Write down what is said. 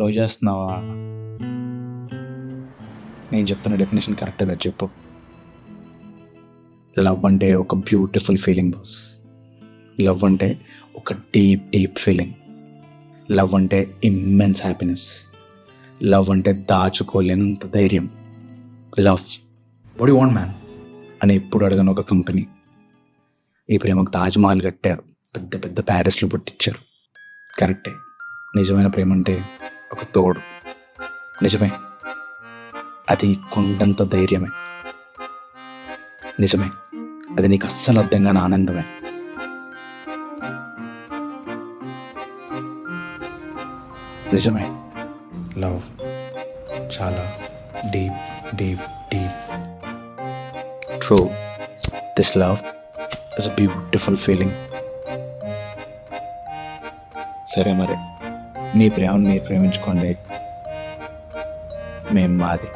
Love చేస్తున్నావా? నేను చెప్తున్న డెఫినేషన్ కరెక్ట్గా చెప్పు. లవ్ అంటే ఒక బ్యూటిఫుల్ ఫీలింగ్ బాస్. లవ్ అంటే ఒక డీప్ డీప్ ఫీలింగ్. లవ్ అంటే ఇమ్మెన్స్ హ్యాపీనెస్. లవ్ అంటే దాచుకోలేనంత ధైర్యం. Love what you want man అని ఎప్పుడు అడగను ఒక కంపెనీ. ఈ ప్రేమకు తాజ్మహల్ కట్టారు, పెద్ద పెద్ద ప్యారిస్లు పుట్టించారు. కరెక్టే, నిజమైన ప్రేమ అంటే ఒక తోడు. నిజమే, అది కొండంత ధైర్యమే. నిజమే, అది నీకు అస్సలు అర్థం కాని ఆనందమే. నిజమే, లవ్ చాలా deep deep deep. True, this love is a beautiful feeling. సరే మరి, మీ ప్రేమను మీరు ప్రేమించుకోండి, మేము మాది.